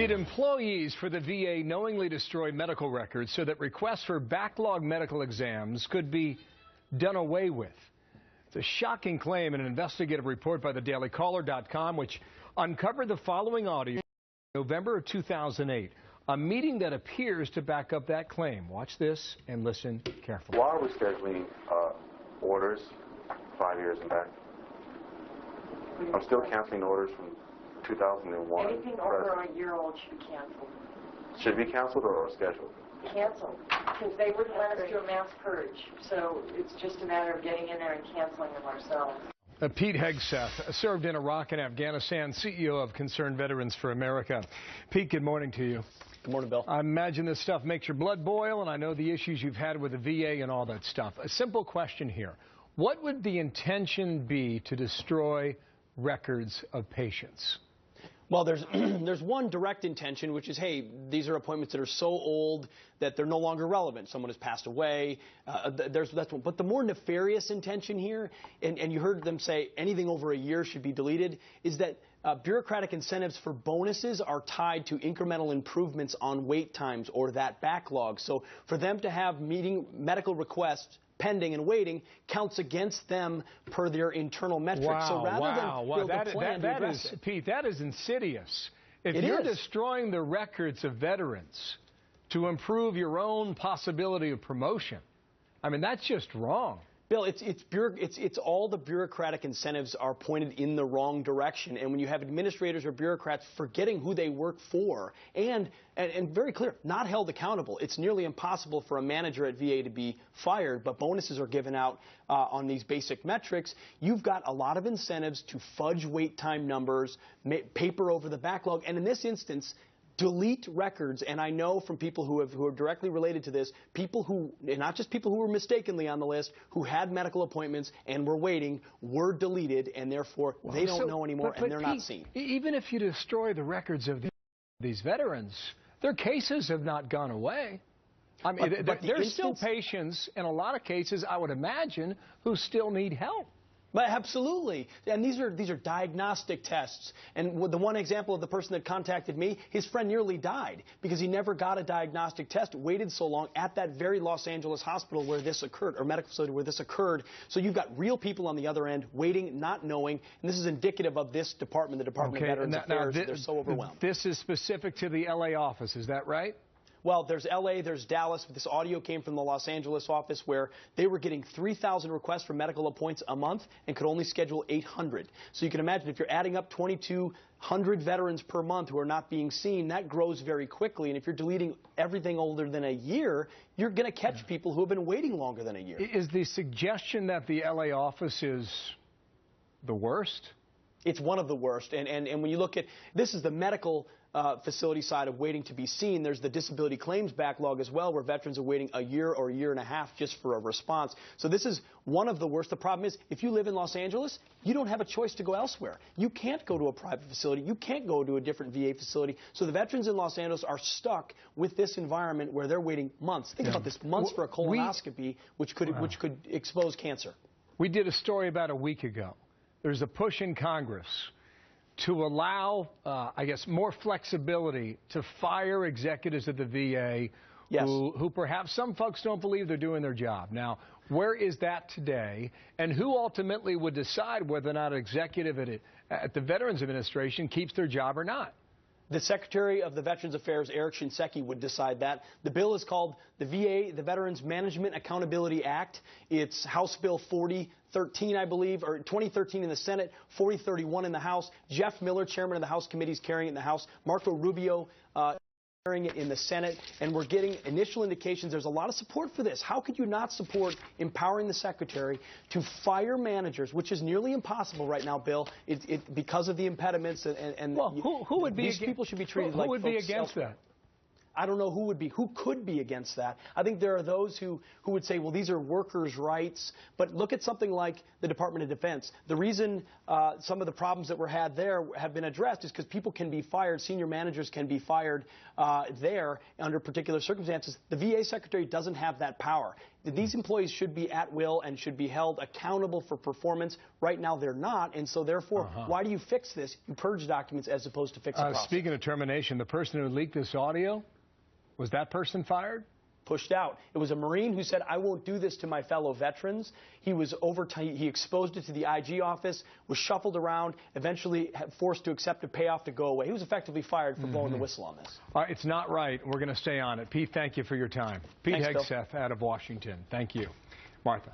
Did employees for the VA knowingly destroy medical records so that requests for backlog medical exams could be done away with? It's a shocking claim in an investigative report by the dailycaller.com, which uncovered the following audio in November of 2008, a meeting that appears to back up that claim. Watch this and listen carefully. Why are we scheduling orders 5 years back? I'm still canceling orders from 2001. Anything over a year old should be canceled. Should be canceled or scheduled? Canceled, because they wouldn't let us do a mass purge. So it's just a matter of getting in there and canceling them ourselves. Pete Hegseth served in Iraq and Afghanistan, CEO of Concerned Veterans for America. Pete, good morning to you. Good morning, Bill. I imagine this stuff makes your blood boil, and I know the issues you've had with the VA and all that stuff. A simple question here. What would the intention be to destroy records of patients? Well, there's one direct intention, which is, hey, these are appointments that are so old that they're no longer relevant. Someone has passed away. That's one. But the more nefarious intention here, and you heard them say anything over a year should be deleted, is that bureaucratic incentives for bonuses are tied to incremental improvements on wait times or that backlog. So for them to have medical requests pending and waiting counts against them per their internal metrics. Wow, so rather than build a plan to address it. Pete, that is insidious. If you're destroying the records of veterans to improve your own possibility of promotion, I mean, that's just wrong. Bill, it's all the bureaucratic incentives are pointed in the wrong direction. And when you have administrators or bureaucrats forgetting who they work for and very clear, not held accountable, it's nearly impossible for a manager at VA to be fired, but bonuses are given out on these basic metrics. You've got a lot of incentives to fudge wait time numbers, paper over the backlog, and in this instance, delete records. And I know from people who are directly related to this, people who, and not just people who were mistakenly on the list, who had medical appointments and were waiting, were deleted, and therefore they don't know anymore, and they're Pete, not seen. Even if you destroy the records of these veterans, their cases have not gone away. I mean, there's still patients, in a lot of cases, I would imagine, who still need help. But absolutely, and these are diagnostic tests. And the one example of the person that contacted me, his friend nearly died because he never got a diagnostic test, waited so long at that very Los Angeles hospital where this occurred, or medical facility where this occurred. So you've got real people on the other end waiting, not knowing, and this is indicative of this department, the Department of Veterans Affairs. They're so overwhelmed. This is specific to the LA office, is that right? Well, there's L.A., there's Dallas. This audio came from the Los Angeles office where they were getting 3,000 requests for medical appointments a month and could only schedule 800. So you can imagine if you're adding up 2,200 veterans per month who are not being seen, that grows very quickly. And if you're deleting everything older than a year, you're going to catch people who have been waiting longer than a year. Is the suggestion that the L.A. office is the worst? It's one of the worst. And when you look at, this is the medical facility side of waiting to be seen. There's the disability claims backlog as well, where veterans are waiting a year or a year and a half just for a response. So this is one of the worst. The problem is, if you live in Los Angeles, you don't have a choice to go elsewhere. You can't go to a private facility. You can't go to a different VA facility. So the veterans in Los Angeles are stuck with this environment where they're waiting months. Think about this, months for a colonoscopy, which could expose cancer. We did a story about a week ago. There's a push in Congress to allow, I guess, more flexibility to fire executives at the VA who perhaps some folks don't believe they're doing their job. Now, where is that today? And who ultimately would decide whether or not an executive at the Veterans Administration keeps their job or not? The Secretary of the Veterans Affairs, Eric Shinseki, would decide that. The bill is called the VA, the Veterans Management Accountability Act. It's House Bill 4013, I believe, or 2013 in the Senate, 4031 in the House. Jeff Miller, chairman of the House committee, is carrying it in the House. Marco Rubio carrying it in the Senate, and we're getting initial indications there's a lot of support for this. How could you not support empowering the Secretary to fire managers, which is nearly impossible right now, Bill, because of the impediments and well, who would be these people should be treated like folks who would be against that? I don't know who could be against that. I think there are those who would say, well, these are workers' rights. But look at something like the Department of Defense. The reason some of the problems that were had there have been addressed is because people can be fired, senior managers can be fired there under particular circumstances. The VA Secretary doesn't have that power. These employees should be at will and should be held accountable for performance. Right now, they're not, and so therefore, why do you fix this? You purge documents as opposed to fix a process. Speaking of termination, the person who leaked this audio, was that person fired? Pushed out. It was a Marine who said, I won't do this to my fellow veterans. He was he exposed it to the IG office, was shuffled around, eventually forced to accept a payoff to go away. He was effectively fired for blowing the whistle on this. It's not right. We're going to stay on it. Pete, thank you for your time. Pete Hegseth out of Washington. Thank you. Martha.